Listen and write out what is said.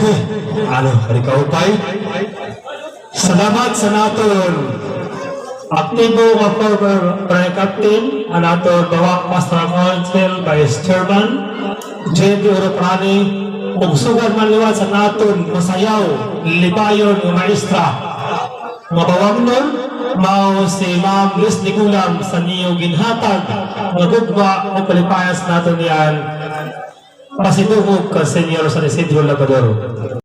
Okay. Kaupay. Salamat sa naton aktibo nga former pre-captain, naton Bawak Master Council Vice Chairman, J.D. Oroprani, ug sugan man liwat sa naton masayaw, libayon nga maestra. Mga bawang nun, mao si Ma'am Leslie Gulam sa niyo ginhatag nga gugma o palipayas naton niyan pasidugog ka Senyor San Isidro Labrador.